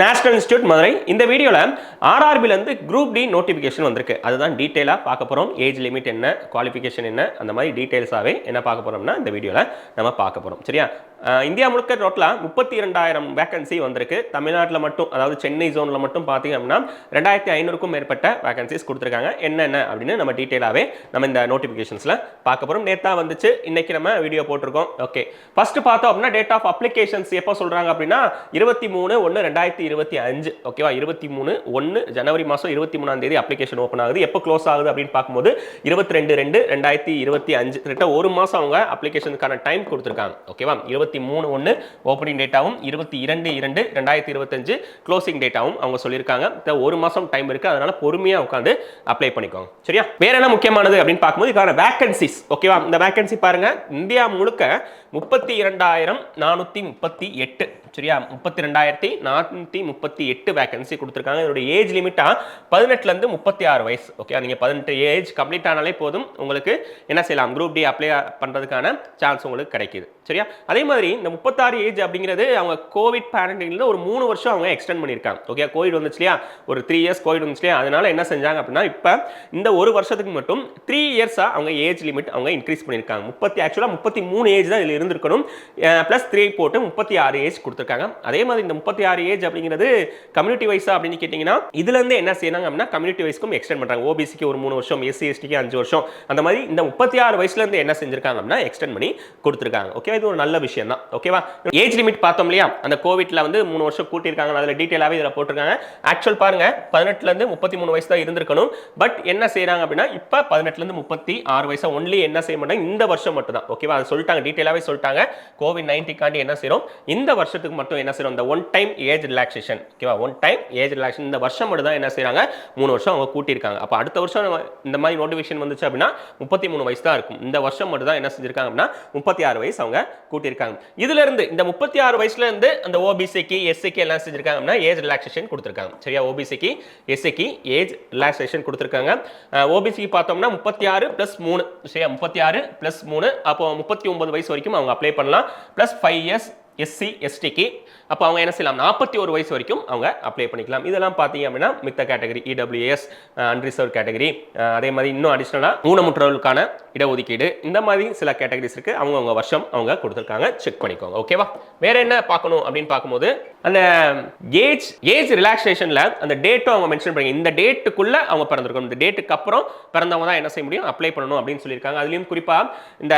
National institute Madurai. இந்த வீடியோவில் ஆர்ஆர்பிலேருந்து group D notification வந்திருக்கு. அதுதான் டீட்டெயிலாக பார்க்க போகிறோம். ஏஜ் லிமிட் என்ன, குவாலிஃபிகேஷன் என்ன, அந்த மாதிரி டீட்டெயில்ஸாகவே என்ன பார்க்க போகிறோம்னா இந்த வீடியோவில் நம்ம பார்க்க போகிறோம். சரியா? இந்தியா முழுக்க டோட்டலாக 32,000 வேகன்சி வந்திருக்கு. தமிழ்நாட்டில் மட்டும், அதாவது சென்னை ஜோனில் மட்டும் பார்த்தீங்க அப்படின்னா 2,500க்கும் மேற்பட்ட வேகன்சிஸ் கொடுத்துருக்காங்க. என்னென்ன அப்படின்னு நம்ம டீட்டெயிலாகவே நம்ம இந்த நோட்டிஃபிகேஷன்ஸில் பார்க்க போகிறோம். நேற்றா வந்துச்சு, இன்னைக்கு நம்ம வீடியோ போட்டிருக்கோம். ஓகே, ஃபர்ஸ்ட் பார்த்தோம் அப்படின்னா டேட் ஆஃப் அப்ளிகேஷன்ஸ் எப்போ சொல்கிறாங்க அப்படின்னா 23/1/2025. ஓகேவா? 23/1 ஜனவரி மாதம் 23ஆம் அப்ளிகேஷன் ஓப்பன் ஆகுது. எப்போ க்ளோஸ் ஆகுது அப்படின்னு பார்க்கும்போது 22/2/2025. கிட்ட ஒரு மாதம் அவங்க அப்ளிகேஷனுக்கான டைம் கொடுத்துருக்காங்க. ஓகேவா? 23/1 ஓப்பனிங் டேட்டாவும் 22/2/2025 க்ளோசிங் டேட்டாவும் அவங்க சொல்லியிருக்காங்க. ஒரு மாதம் டைம் இருக்குது, அதனால பொறுமையாக உட்காந்து அப்ளை பண்ணிக்கோங்க. சரியா? வேற என்ன முக்கியமானது அப்படின்னு பார்க்கும்போது இதுக்கான வேகன்சிஸ். ஓகேவா? இந்த வேகன்சி பாருங்க, இந்தியா முழுக்க 32,438. சரியா? 32,438 வேகன்சி கொடுத்துருக்காங்க. இதோட ஏஜ் லிமிட்டா 18லேருந்து 36 வயசு. ஓகே, நீங்கள் 18 ஏஜ் கம்ப்ளீட் ஆனாலே போதும், உங்களுக்கு என்ன செய்யலாம், குரூப் டி அப்ளை பண்ணுறதுக்கான சான்ஸ் உங்களுக்கு கிடைக்குது. சரியா? அதே மாதிரி இந்த 36 ஏஜ் அப்படிங்கிறது அவங்க கோவிட் பேரண்டிங்ல ஒரு 3 வருஷம் அவங்க எக்ஸ்டெண்ட் பண்ணியிருக்காங்க. ஓகே, கோவிட் வந்துச்சு இல்லையா, ஒரு 3 இயர்ஸ் கோவிட் வந்துச்சு இல்லையா, அதனால என்ன செஞ்சாங்க அப்படின்னா இப்போ இந்த ஒரு வருஷத்துக்கு மட்டும் 3 இயர்ஸாக அவங்க ஏஜ் லிமிட் அவங்க இன்க்ரீஸ் பண்ணியிருக்காங்க. ஆக்சுவலாக 33 ஏஜ் தான் இதில் இருந்திருக்கணும், ப்ளஸ் 3 போட்டு 36 ஏஜ் கொடுத்துருக்காங்க. அதே மாதிரி இந்த 36 ஏஜ் அப்படிங்கிறது கம்யூனிட்டி வைஸா அப்படின்னு கேட்டிங்கன்னா இதுலேருந்து என்ன செய்யறாங்க அப்படின்னா கம்யூனிட்டி வைஸ்க்கும் எக்ஸ்டெண்ட் பண்ணுறாங்க. ஓபிசிக்கு ஒரு 3 வருஷம், எஸ்சி எஸ்டிக்கு 5 வருஷம், அந்த மாதிரி இந்த 36 வயசுலேருந்து என்ன செஞ்சிருக்காங்க அப்படின்னா எக்ஸ்டெண்ட் பண்ணி கொடுத்துருக்காங்க. ஓகே, இது ஒரு நல்ல விஷயம் தான். ஓகேவா? ஏஜ் லிமிட் பார்த்தோம் இல்லையா, அந்த கோவிட்ல வந்து 3 வருஷம் கூட்டியிருக்காங்க. அதில் டீட்டெயிலாகவே இதில் போட்டிருக்காங்க. ஆக்சுவல் பாருங்க, 18லேருந்து 33 வயசு தான் இருந்திருக்கணும். பட் என்ன செய்யறாங்க அப்படின்னா இப்போ 18லேருந்து 36 வயசா ஒன்லி என்ன செய்ய மாட்டாங்க, இந்த வருஷம் மட்டும் தான். ஓகேவா? அதை சொல்லிட்டாங்க, டீட்டெயிலாகவே சொல்லிட்டாங்க. கோவிட்-19 காண்டி என்ன செய்யறோம், இந்த வருஷத்துக்கு மட்டும் என்ன செய்யறோம், இந்த ஒன் டைம் ஏஜ் ரிலாக்ஸேஷன். ஓகேவா? ஒன் டைம் ஏஜ் ரிலாக்ஸேஷன் இந்த வருஷம் மட்டும் தான் என்ன செய்யறாங்க, 3 வருஷம் அவங்க கூட்டியிருக்காங்க. அப்போ அடுத்த வருஷம் இந்த மாதிரி நோட்டிஃபிகேஷன் வந்துச்சு அப்படின்னா 33 வயசு தான் இருக்கும். இந்த வருஷம் மட்டும் தான் என்ன செஞ்சிருக்காங்க அப்படின்னா 36 வயசு அவங்க கூட்டியிருக்காங்க. இதுல இருந்து இந்த 36 வயசுல இருந்து அந்த ஓபிசிக்கு எஸ்சிக்கு எல்லாம் செஞ்சிருக்காங்க அப்படின்னா ஏஜ் ரிலாக்ஸேஷன் கொடுத்துருக்காங்க. சரியா? ஓபிசிக்கு எஸ்சிக்கு ஏஜ் ரிலாக்ஸேஷன் கொடுத்துருக்காங்க. ஓபிசிக்கு பார்த்தோம்னா 36 + 3. சரியா? 36 + 3 அப்போ 39 வயசு வரைக்கும் அவங்க அப்ளை பண்ணலாம். + 5 இயர்ஸ் எஸ்சி எஸ்டிக்கு. அப்போ அவங்க என்ன செய்யலாம், 41 வயசு வரைக்கும் அவங்க அப்ளை பண்ணிக்கலாம். இதெல்லாம் பார்த்தீங்க அப்படின்னா மித்த கேட்டகரி, இடபிள்யூஎஸ், அன்ரிசர்வ் கேட்டகரி, அதே மாதிரி இன்னும் அடிஷனலாக ஊனமுற்றவர்களுக்கான இடஒதுக்கீடு, இந்த மாதிரி சில கேட்டகரிஸ் இருக்கு. அவங்க வருஷம் அவங்க கொடுத்துருக்காங்க, செக் பண்ணிக்கோங்க. ஓகேவா? வேற என்ன பார்க்கணும் அப்படின்னு பார்க்கும்போது அந்த ஏஜ் ரிலாக்ஸேஷன்ல அந்த டேட்டும் அவங்க மென்ஷன் பண்ணி, இந்த டேட்டுக்குள்ள அவங்க பிறந்திருக்கணும், இந்த டேட்டுக்கு அப்புறம் பிறந்தவங்க தான் என்ன செய்ய முடியும், அப்ளை பண்ணணும் அப்படின்னு சொல்லியிருக்காங்க. அதுலயும் குறிப்பா இந்த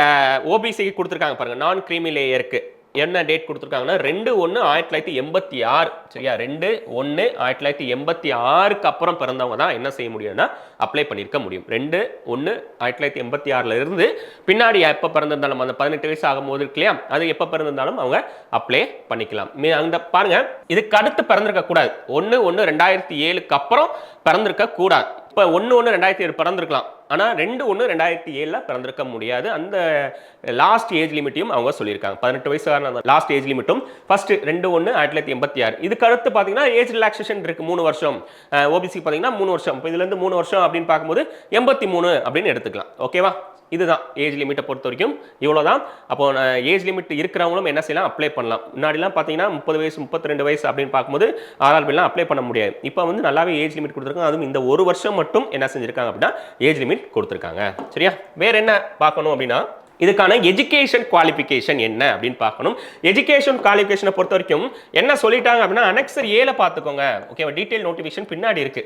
ஓபிசிக்கு கொடுத்துருக்காங்க பாருங்க, நான் கிரீமி லேயருக்கு என்ன டேட் கொடுத்துருக்காங்கன்னா 2/1/1986. சரியா? 2/1/1986க்கு அப்புறம் பிறந்தவங்க தான் என்ன செய்ய முடியும்னா அப்ளை பண்ணியிருக்க முடியும். 2/1/1986ல இருந்து பின்னாடி எப்போ பிறந்திருந்தாலும், அந்த 18 வயசு ஆகும்போது இருக்கு இல்லையா, அது எப்போ பிறந்திருந்தாலும் அவங்க அப்ளை பண்ணிக்கலாம். அந்த பாருங்க, இதுக்கு அடுத்து பிறந்திருக்க கூடாது. 1/1/2007க்கு அப்புறம் பிறந்திருக்க கூடாது. இப்போ 1/1/2007 பிறந்திருக்கலாம், ஆனால் 2/1/2007 பிறந்திருக்க முடியாது. அந்த லாஸ்ட் ஏஜ் லிமிட்டையும் அவங்க சொல்லியிருக்காங்க. 18 வயசு லாஸ்ட் ஏஜ் லிமிட்டும் ஃபர்ஸ்ட் 2/1/1986. இதுக்கு அடுத்து பார்த்தீங்கன்னா ஏஜ் ரிலாக்ஸேஷன் இருக்கு 3 வருஷம். ஓபிசி பார்த்தீங்கன்னா 3 வருஷம். இப்போ இதுல இருந்து 3 வருஷம் அப்படின்னு பார்க்கும்போது 83 அப்படின்னு எடுத்துக்கலாம். ஓகேவா? இதுதான் ஏஜ் லிமிட்டை பொறுத்த வரைக்கும் இவ்வளோதான். அப்போ ஏஜ் லிமிட் இருக்கிறவங்களும் என்ன செய்யலாம், அப்ளை பண்ணலாம். முன்னாடிலாம் பார்த்தீங்கன்னா 30 வயசு 32 வயசு அப்படின்னு பார்க்கும்போது ஆர்ஆர்பிலாம் அப்ளை பண்ண முடியாது. இப்போ வந்து நல்லாவே ஏஜ் லிமிட் கொடுத்துருக்காங்க. அதுவும் இந்த ஒரு வருஷம் மட்டும் என்ன செஞ்சிருக்காங்க அப்படின்னா ஏஜ் லிமிட் கொடுத்துருக்காங்க. சரியா? வேற என்ன பார்க்கணும் அப்படின்னா இதுக்கான எஜுகேஷன் குவாலிஃபிகேஷன் என்ன அப்படின்னு பார்க்கணும். எஜுகேஷன் குவாலிஃபிகேஷனை பொறுத்த வரைக்கும் என்ன சொல்லிட்டாங்க அப்படின்னா அனெக்சர் ஏல பார்த்துக்கோங்க. ஓகேவா? டீடைல் நோட்டிஃபிகேஷன் பின்னாடி இருக்கு,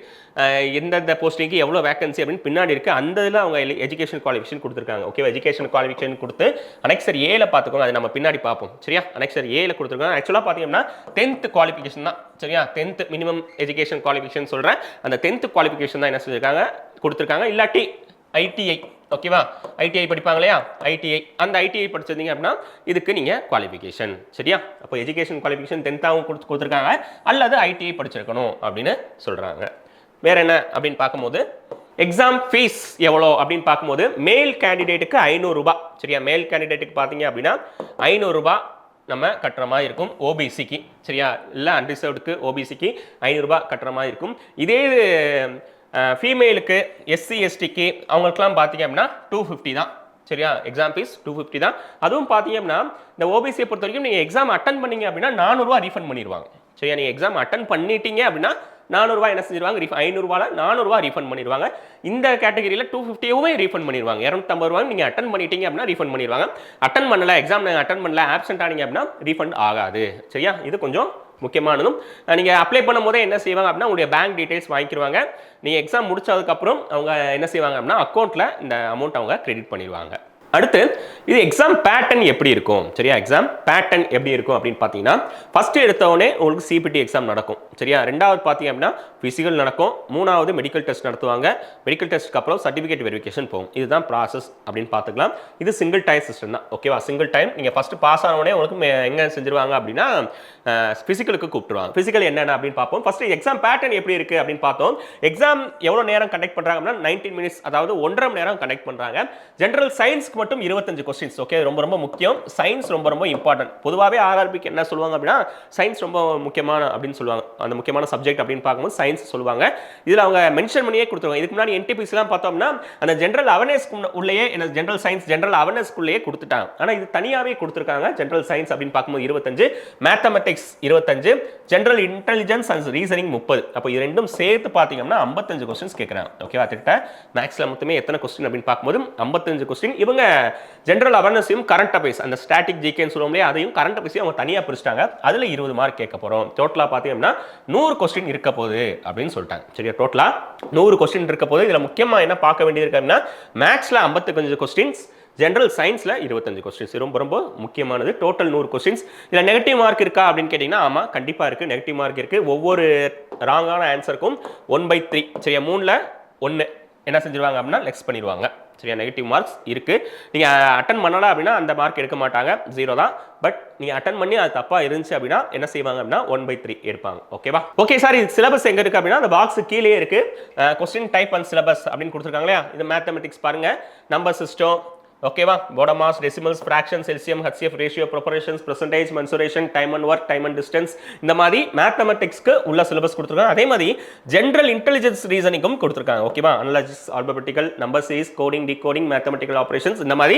எந்தெந்த போஸ்டிங்க்கு எவ்வளோ வேகன்சி அப்படின்னு பின்னாடி இருக்கு. அந்த இதில் அவங்க எஜுகேஷன் குவாலிஃபிகேஷன் கொடுத்துருக்காங்க. ஓகேவா? எஜுகேஷன் குவாலிஃபிகேஷன் கொடுத்து அனெக்சர் ஏல பார்த்துக்கோங்க. அதை நம்ம பின்னாடி பார்ப்போம். சரியா? அனெக்சர் ஏல கொடுத்துருக்காங்க. ஆக்சுவலாக பார்த்தீங்கன்னா 10th குவாலிஃபிகேஷன் தான். சரியா? 10th மினிமம் எஜுகேஷன் குவாலிஃபிகேஷன் சொல்கிறேன். அந்த 10th குவாலிஃபிகேஷன் தான் என்ன செஞ்சிருக்காங்க, கொடுத்துருக்காங்க. இல்லாட்டி ஐடிஐ. ஓகேவா? ஐடிஐ படிப்பாங்க இல்லையா, ஐடிஐ, அந்த ஐடிஐ படிச்சிருந்தீங்க அப்படின்னா இதுக்கு நீங்கள் குவாலிஃபிகேஷன். சரியா? அப்போ எஜுகேஷன் குவாலிஃபிகேஷன் 10th கொடுத்துருக்காங்க, அல்லது ஐடிஐ படிச்சிருக்கணும் அப்படின்னு சொல்கிறாங்க. வேற என்ன அப்படின்னு பார்க்கும்போது எக்ஸாம் ஃபீஸ் எவ்வளோ அப்படின்னு பார்க்கும்போது மேல் கேண்டிடேட்டுக்கு 500 ரூபாய். சரியா? மேல் கேண்டிடேட்டுக்கு பார்த்தீங்க அப்படின்னா 500 ரூபாய் நம்ம கட்டுற மாதிரி இருக்கும் ஓபிசிக்கு. சரியா? இல்லை அன்ரிசர்வ்டுக்கு ஓபிசிக்கு 500 ரூபாய் கட்டுற மாதிரி இருக்கும். இதே ஃபீமேலுக்கு எஸ்சி எஸ்டிக்கு அவங்களுக்குலாம் பார்த்தீங்க அப்படின்னா 250 தான். சரியா? எக்ஸாம் ஃபீஸ் 250 தான். அதுவும் பார்த்தீங்கன்னா இந்த ஓபிசியை பொறுத்த வரைக்கும் நீங்கள் எக்ஸாம் அட்டன் பண்ணீங்க அப்படின்னா 400 ரூபா ரீஃபண்ட் பண்ணிடுவாங்க. சரியா? நீங்கள் எக்ஸாம் அட்டன் பண்ணிட்டீங்க அப்படின்னா 400 ரூபா என்ன செஞ்சிருவாங்க, 500 ரூபால 400 ரூபா ரீஃபண்ட் பண்ணிடுவாங்க. இந்த கேட்டகரியில் 250வே ரீஃபண்ட் பண்ணிடுவாங்க. 250 ரூபா நீங்கள் அட்டன் பண்ணிட்டீங்க அப்படின்னா ரீஃபண்ட் பண்ணிடுவாங்க. அட்டன் பண்ணல, எக்ஸாம் அட்டன் பண்ணல, ஆப்சென்ட் ஆனீங்க அப்படின்னா ரீஃபண்ட் ஆகாது. சரியா? இது கொஞ்சம் முக்கியமானதும். நீங்கள் அப்ளை பண்ணும் போதே என்ன செய்வாங்க அப்படின்னா உங்களுடைய பேங்க் டீடைல்ஸ் வாங்கிடுவாங்க. நீங்கள் எக்ஸாம் முடிச்சதுக்கப்புறம் அவங்க என்ன செய்வாங்க அப்படின்னா அக்கௌண்ட்டில் இந்த அமௌண்ட் அவங்க கிரெடிட் பண்ணிடுவாங்க. அடுத்து இது எக்ஸாம் பேட்டர்ன் எப்படி இருக்கும்? சரியா? எக்ஸாம் பேட்டர்ன் எப்படி இருக்கும் அப்படின்னு பார்த்தீங்கன்னா ஃபர்ஸ்ட் எடுத்தவொடனே உங்களுக்கு சிபிடி எக்ஸாம் நடக்கும். சரியா? ரெண்டாவது பார்த்தீங்க அப்படின்னா ஃபிசிக்கல் நடக்கும். மூணாவது மெடிக்கல் டெஸ்ட் நடத்துவாங்க. மெடிக்கல் டெஸ்ட்க்கு அப்புறம் சர்டிஃபிகேட் வெரிஃபிகேஷன் போகும். இதுதான் ப்ராசஸ் அப்படின்னு பார்த்துக்கலாம். இது சிங்கிள் டைம் சிஸ்டம் தான். ஓகேவா? சிங்கிள் டைம் நீங்கள் ஃபர்ஸ்ட் பாஸ் ஆனவொடனே உங்களுக்கு எங்கே செஞ்சிருவாங்க அப்படின்னா ஃபிசிக்கலுக்கு கூப்பிட்டுருவாங்க. ஃபிசிக்கல் என்னென்ன அப்படின்னு பார்ப்போம். ஃபர்ஸ்ட் எக்ஸாம் பேட்டர்ன் எப்படி இருக்குது அப்படின்னு பார்த்தோம். எக்ஸாம் எவ்வளோ நேரம் கண்டக்ட் பண்ணுறாங்க அப்படின்னா 19 மினிட்ஸ், அதாவது 1.5 மணி நேரம் கண்டக்ட் பண்ணுறாங்க. ஜென்ரல் சயின்ஸ்க்கு மட்டும் 25 கொஸ்டின்ஸ். ஓகே, ரொம்ப ரொம்ப முக்கியம். சயின்ஸ் ரொம்ப ரொம்ப இம்பார்ட்டன்ட். பொதுவாகவே ஆர்ஆர்பிக்கு என்ன சொல்லுவாங்க அப்படின்னா சயின்ஸ் ரொம்ப முக்கியமான அப்படின்னு சொல்லுவாங்க. அந்த முக்கியமான சப்ஜெக்ட் அப்படின்னு பார்க்கும்போது சயின்ஸ் சொல்லுவாங்க. இதில் அவங்க மென்ஷன் பண்ணியே கொடுத்துருவாங்க. இதுக்கு முன்னாடி என்டிபிசிலாம் பார்த்தோம்னா அந்த ஜென்ரல் அவேர்னஸ் உள்ளேயே ஜென்ரல் சயின்ஸ் ஜென்ரல் அவேர்னஸ்க்குள்ளேயே கொடுத்துட்டாங்க. ஆனால் இது தனியாகவே கொடுத்துருக்காங்க. ஜென்ரல் சயின்ஸ் அப்படின்னு பார்க்கும்போது 25, mathematics 25, general intelligence and reasoning 30. அப்போ இது ரெண்டும் சேர்த்து பார்த்தீங்கன்னா 55 கொஸ்டின்ஸ் கேட்குறாங்க. ஓகேவா? திட்ட மேக்ஸில் மொத்தமே எத்தனை கொஸ்டின் அப்படின்னு பார்க்கும்போது 55 கொஸ்டின். இவங்க ஜென்ரல் அவேர்னஸையும் கரண்ட் அஃபேர்ஸ் அந்த ஸ்டாட்டிக் ஜிகேன்னு சொல்லுவோம் இல்லையா, அதையும் கரண்ட் அஃபேர்ஸையும் அவங்க தனியாக பிரிச்சிட்டாங்க. அதில் 20 மார்க் கேட்க போகிறோம். டோட்டலாக பார்த்தீங்கன்னா 100 கொஸ்டின் இருக்க போகுது அப்படின்னு சொல்லிட்டாங்க. சரியா? டோட்டலாக 100 கொஸ்டின் இருக்க போது. இதில் முக்கியமாக என்ன பார்க்க வேண்டியது இருக்கு அப்படின்னா மேக்ஸில் 55 கொஸ்டின்ஸ், ஜென்ரல் சயின்ஸில் 25 கொஸ்டின்ஸ். ரொம்ப ரொம்ப முக்கியமானது. Total 100 questions. இதில் நெகட்டிவ் மார்க் இருக்கா அப்படின்னு கேட்டிங்கன்னா ஆமாம், கண்டிப்பாக இருக்குது. நெகட்டிவ் மார்க் இருக்குது. ஒவ்வொரு ராங்கான ஆன்சருக்கும் 1/3. சரியா? 3ல் 1 என்ன செஞ்சிருவாங்க அப்படின்னா லெஸ் பண்ணிடுவாங்க. சரியா? நெகட்டிவ் மார்க்ஸ் இருக்குது. நீங்கள் அட்டன் பண்ணலாம் அப்படின்னா அந்த மார்க் எடுக்க மாட்டாங்க, 0 தான். பட் நீங்கள் அட்டன் பண்ணி அது தப்பாக இருந்துச்சு அப்படின்னா என்ன செய்வாங்க அப்படின்னா 1/3 எடுப்பாங்க. ஓகேவா? ஓகே சார், இது சிலபஸ் எங்கே இருக்குது அப்படின்னா அந்த பாக்ஸ் கீழே இருக்குது. கொஸ்டின் டைப் அண்ட் சிலபஸ் அப்படின்னு கொடுத்துருக்காங்க இல்லையா? இது மேத்தமெட்டிக்ஸ் பாருங்கள், நம்பர் சிஸ்டம், ஓகேவா? BODMAS, decimals, fractions, LCM, HCF, ratio, proportions, percentage, mensuration, time and work, time and distance, இந்த மாதிரி மேத்தமெட்டிக்ஸ்க்கு உள்ள சிலபஸ் கொடுத்துருக்காங்க. அதே மாதிரி ஜென்ரல் இன்டெலிஜென்ஸ் ரீசனிங்கும் கொடுத்துருக்காங்க. ஓகேவா? Analogies, alphabetical, number series, coding, decoding, mathematical operations, இந்த மாதிரி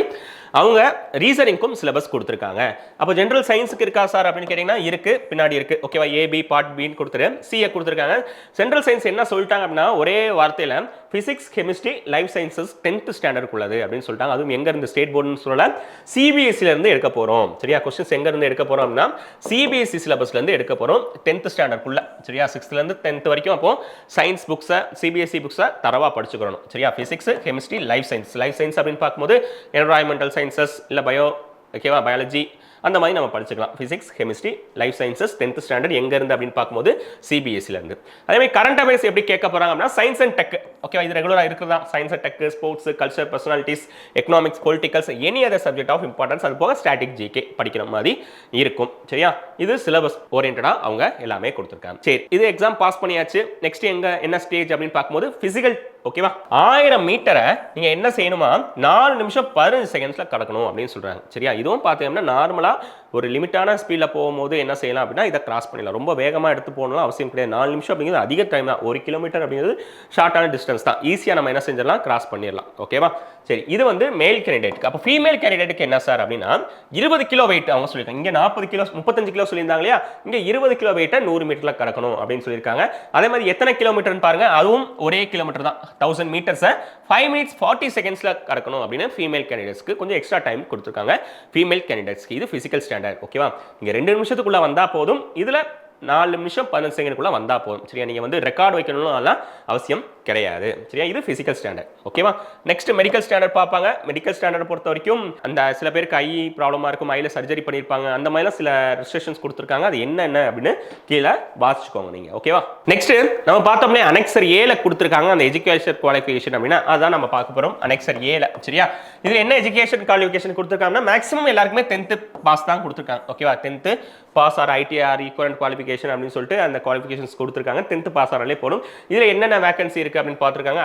அவங்க ரீசனிங்க்கும் சிலபஸ் கொடுத்துருக்காங்க. அப்போ ஜென்ரல் சயின்ஸுக்கு இருக்கா சார் அப்படின்னு கேட்டிங்கன்னா இருக்குது, பின்னாடி இருக்குது. ஓகேவா? ஏபி பார்ட் பின்னு கொடுத்துரு, சிஏ கொடுத்துருக்காங்க. ஜென்ரல் சயின்ஸ் என்ன சொல்லிட்டாங்க அப்படின்னா ஒரே வார்த்தையில் physics, chemistry, life sciences 10th standard உள்ளது அப்படின்னு சொல்லிட்டாங்க. அதுவும் எங்க இருந்து ஸ்டேட் போர்டுன்னு சொல்லல, சிபிஎஸ்சில இருந்து எடுக்க போறோம். சரியா? கொஸ்டின்ஸ் எங்க இருந்து எடுக்க போறோம் அப்படின்னா சிபிஎஸ்சி சிலபஸ்ல இருந்து எடுக்க போறோம் 10th ஸ்டாண்டர்ட் உள்ள. சரியா? 6th ல இருந்து 10th வரைக்கும். அப்போ சயின்ஸ் புக்ஸை, சிபிஎஸ்சி புக்ஸை தரவா படிச்சுக்கணும். சரியா? Physics, chemistry, life science. Life science அப்படின்னு பார்க்கும்போது என்வரான்மெண்டல் சயின்சஸ் இல்லை பயோ, ஓகேவா, பயாலஜி, அந்த மாதிரி நம்ம படிச்சுக்கலாம். Physics, chemistry, life sciences 10th standard எங்க இருந்து அப்படின்னு பார்க்கும்போது சிபிஎஸ்சில இருந்து. அதே மாதிரி கரண்ட் அஃபேர்ஸ் எப்படி கேட்க போறாங்க அப்படின்னா சயின்ஸ் அண்ட் டெக். ஓகேவா? இது ரெகுலரா இருக்குதா? Science and tech, sports, culture, personalities, economics, politicals, any other subject of importance, அது போக ஸ்டாட்டிக் ஜிகே படிக்கிற மாதிரி இருக்கும். சரியா? இது சிலபஸ் ஓரியன்டா அவங்க எல்லாமே கொடுத்துருக்காங்க. சரி, இது எக்ஸாம் பாஸ் பண்ணியாச்சு. நெக்ஸ்ட் எங்க என்ன ஸ்டேஜ் அப்படின்னு பார்க்கும்போது பிசிக்கல். ஓகேவா? 1000 மீட்டரை நீங்க என்ன செய்யணுமா 4 நிமிஷம் 15 செகண்ட்ஸ்ல கடக்கணும் அப்படின்னு சொல்றாங்க. சரியா? இதுவும் பார்த்தீங்கன்னா நார்மலா ஒரு லிமிட்டான ஸ்பீடில் போகும்போது என்ன செய்யலாம் அப்படின்னா இதை கிராஸ் பண்ணிடலாம். ரொம்ப வேகமாக எடுத்து போகணும் அவசியம் கிடையாது. 4 நிமிஷம் அப்படிங்கிறது அதிக டைம் தான். 1 கிலோமீட்டர் அப்படிங்கிறது ஷார்ட்டான டிஸ்டன்ஸ் தான். ஈஸியாக நம்ம என்ன செஞ்சிடலாம், கிராஸ் பண்ணிடலாம். ஓகேவா? சரி, இது வந்து மேல் கேண்டிடேட்டுக்கு. அப்போ ஃபீமேல் கேண்டிடேட்டுக்கு என்ன சார் அப்படின்னா 20 கிலோ வெயிட் அவங்க சொல்லியிருக்காங்க. இங்கே 40 கிலோ 35 கிலோ சொல்லியிருந்தாங்க இல்லையா, இங்கே 20 கிலோ வெயிட்டை 100 மீட்டரில் கடக்கணும் அப்படின்னு சொல்லியிருக்காங்க. அதே மாதிரி எத்தனை கிலோமீட்டர்னு பாருங்க, அதுவும் ஒரே கிலோமீட்டர் தான். 1000 மீட்டர்ஸை 5 minutes 40 செகண்ட்ஸில் கடக்கணும் அப்படின்னு ஃபீமேல் கேண்டிடேட்ஸ்க்கு கொஞ்சம் எக்ஸ்ட்ரா டைம் கொடுத்துருக்காங்க. ஃபீமேல் கேண்டிடேட்ஸ்க்கு இது ஃபிசிக்கல் ஸ்டாண்டர்ட். ஓகேவா? இங்கே 2 நிமிஷத்துக்குள்ள வந்தால் போதும். இதில் 4 நிமிஷம் 15 செகண்டுக்குள்ள வந்தா போதும். சரியா? நீங்க வந்து ரெக்கார்ட் வைக்கணும்னு அதெல்லாம் அவசியம் கிடையாது. சரியா? இது பிசிக்கல் ஸ்டாண்டர்ட். ஓகேவா? நெக்ஸ்ட் மெடிக்கல் ஸ்டாண்டர்ட் பார்ப்பாங்க. மெடிக்கல் ஸ்டாண்டர்ட் பொறுத்த வரைக்கும் அந்த சில பேருக்கு ஐ ப்ராப்ளமா இருக்கும், ஐல சர்ஜரி பண்ணியிருப்பாங்க, அந்த மாதிரிலாம் சில ரெஸ்ட்ரிக்ஷன்ஸ் கொடுத்துருக்காங்க. அது என்னென்ன அப்படின்னு கீழே வாசிச்சுக்கோங்க நீங்க. ஓகேவா? நெக்ஸ்ட் நம்ம பார்த்தோம்னே அனெக்சர் ஏல கொடுத்துருக்காங்க அந்த எஜுகேஷன் குவாலிஃபிகேஷன் அப்படின்னா அதான் நம்ம பார்க்க போறோம். அனெக்சர் ஏல. சரியா? இதுல என்ன எஜுகேஷன் குவாலிஃபிகேஷன் கொடுத்துருக்காங்கன்னா மேக்ஸிமம் எல்லாருக்குமே 10th பாஸ் தான் கொடுத்துருக்காங்க. ஓகேவா? 10th pass or ITI equivalent qualification அப்படின்னு சொல்லிட்டு அந்த குவாலிஃபிகேஷன்ஸ் கொடுத்துருக்காங்க. 10th பாஸ் ஆனாலே போதும். இதுல என்னென்ன வேகன்சி இருக்கு அப்படின்னு பார்த்துருக்காங்க.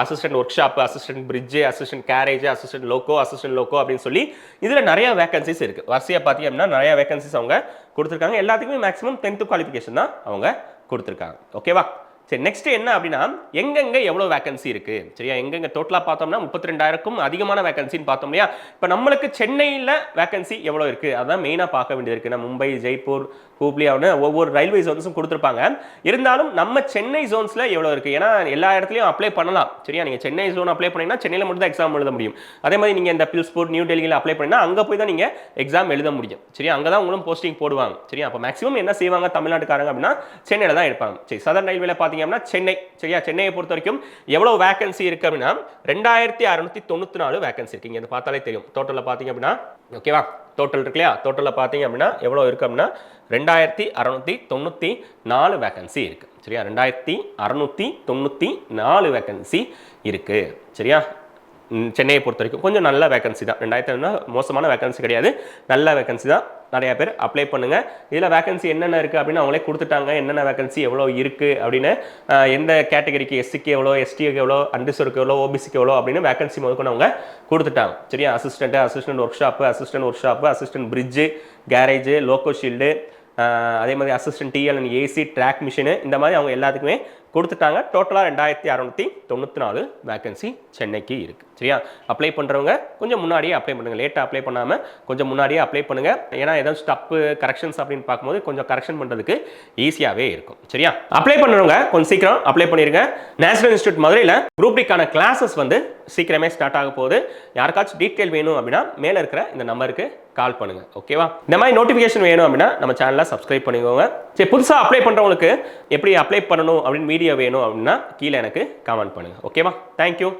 Assistant workshop, assistant bridge, assistant garage, assistant loco அப்படின்னு சொல்லி இதுல நிறைய வேகன்சிஸ் இருக்கு. வரிசையா பார்த்தீங்க அப்படின்னா நிறைய வேகன்சிஸ் அவங்க கொடுத்துருக்காங்க. எல்லாத்துக்குமே மேக்ஸிமம் 10th குவாலிஃபிகேஷன் தான் அவங்க கொடுத்துருக்காங்க. ஓகேவா? சரி, நெக்ஸ்ட் என்ன அப்படின்னா எங்கெங்க எவ்வளவு வேகன்சி இருக்கு, சரியா? எங்கெங்க டோட்டலா பார்த்தோம்னா 32,000க்கும் அதிகமான வேகன்சின்னு பார்த்தோம் இல்லையா? இப்போ நம்மளுக்கு சென்னையில் வேகன்சி எவ்வளோ இருக்கு அதான் மெயினா பார்க்க வேண்டியது இருக்கு. நம்ம மும்பை, ஜெய்ப்பூர், ஹூப்ளி அவனு ஒவ்வொரு ரயில்வே ஜோன்ஸும் கொடுத்துருப்பாங்க. இருந்தாலும் நம்ம சென்னை ஜோன்ஸ்ல எவ்வளோ இருக்கு, ஏன்னா எல்லா இடத்துலையும் அப்ளை பண்ணலாம், சரியா? நீங்க சென்னை ஜோன் அப்ளை பண்ணீங்கன்னா சென்னையில் மட்டும் தான் எக்ஸாம் எழுத முடியும். அதே மாதிரி நீங்க இந்த பில்ஸ்போர்ட், நியூ டெல்லியில் அப்ளை பண்ணீங்கன்னா அங்கே போய் தான் நீங்க எக்ஸாம் எழுத முடியும், சரியா? அங்கே தான் உங்களும் போஸ்டிங் போடுவாங்க, சரியா? அப்போ மேக்ஸிமம் என்ன செய்வாங்க தமிழ்நாட்டுக்காரங்க அப்படின்னா சென்னையில் தான் எடுப்பாங்க. சரி, சதர்ன் ரயில்வேல பார்த்தீங்க அப்படின்னா சென்னை, சரியா? சென்னையை பொறுத்த வரைக்கும் எவ்வளவு வேகன்சி இருக்கு அப்படின்னா 2694 வேகன்சி இருக்கு. இங்க பார்த்தாலே தெரியும். டோட்டலில் பார்த்தீங்க அப்படின்னா ஓகேவா, டோட்டல் இருக்கு இல்லையா? டோட்டலில் பார்த்தீங்க அப்படின்னா எவ்வளோ இருக்கு அப்படின்னா 2694 வேகன்சி இருக்கு, சரியா? 2694 வேகன்சி இருக்கு, சரியா? சென்னையை பொறுத்த வரைக்கும் கொஞ்சம் நல்ல வேகன்சி தான். 2000 மோசமான வேகன்சி கிடையாது, நல்ல வேகன்சி தான். நிறைய பேர் அப்ளை பண்ணுங்க. இதில் வேகன்சி என்னென்ன இருக்குது அப்படின்னு அவங்களே கொடுத்துட்டாங்க. என்னென்ன வேகன்சி எவ்வளோ இருக்குது அப்படின்னு, எந்த கேட்டகரிக்கு, எஸ்சிக்கு எவ்வளோ, எஸ்டிக்கு எவ்வளோ, அன்ரிசர்வ்க்கு எவ்வளோ, ஓபிசிக்கு எவ்வளோ அப்படின்னு வேகன்சி முதற்கொண்டு அவங்க கொடுத்துட்டாங்க, சரியா? Assistant workshop, assistant bridge, garage, loco shed, அதே மாதிரி assistant TL and AC, track machine, இந்த மாதிரி அவங்க எல்லாத்துக்குமே கொடுத்துட்டாங்க. டோட்டலாக 2694 வேகன்சி சென்னைக்கு இருக்குது, சரியா? அப்ளை பண்ணுறவங்க கொஞ்சம் முன்னாடியே அப்ளை பண்ணுங்கள், லேட்டாக அப்ளை பண்ணாமல் கொஞ்சம் முன்னாடியே அப்ளை பண்ணுங்கள். ஏன்னா ஏதாவது ஸ்டப்பு கரெக்ஷன்ஸ் அப்படின்னு பார்க்கும்போது கொஞ்சம் கரெக்ஷன் பண்ணுறதுக்கு ஈஸியாகவே இருக்கும், சரியா? அப்ளை பண்ணுறவங்க கொஞ்சம் சீக்கிரம் அப்ளை பண்ணிடுங்க. நேஷனல் இன்ஸ்டியூட் மதுரையில் குரூப் டிக்கான கிளாஸஸ் வந்து சீக்கிரமே ஸ்டார்ட் ஆக போகுது. யாருக்காச்சும் டீட்டெயில் வேணும் அப்படின்னா மேலே இருக்கிற இந்த நம்பருக்கு கால் பண்ணுங்க, ஓகேவா? இந்த மாதிரி நோட்டிஃபிகேஷன் வேணும் அப்படின்னா நம்ம சேனலை சப்ஸ்கிரைப் பண்ணிக்கோங்க. சரி, புதுசாக அப்ளை பண்ணுறவங்களுக்கு எப்படி அப்ளை பண்ணணும் அப்படின்னு வீடியோ வேணும் அப்படின்னா கீழே எனக்கு கமெண்ட் பண்ணுங்க, ஓகேவா? தேங்க்யூ.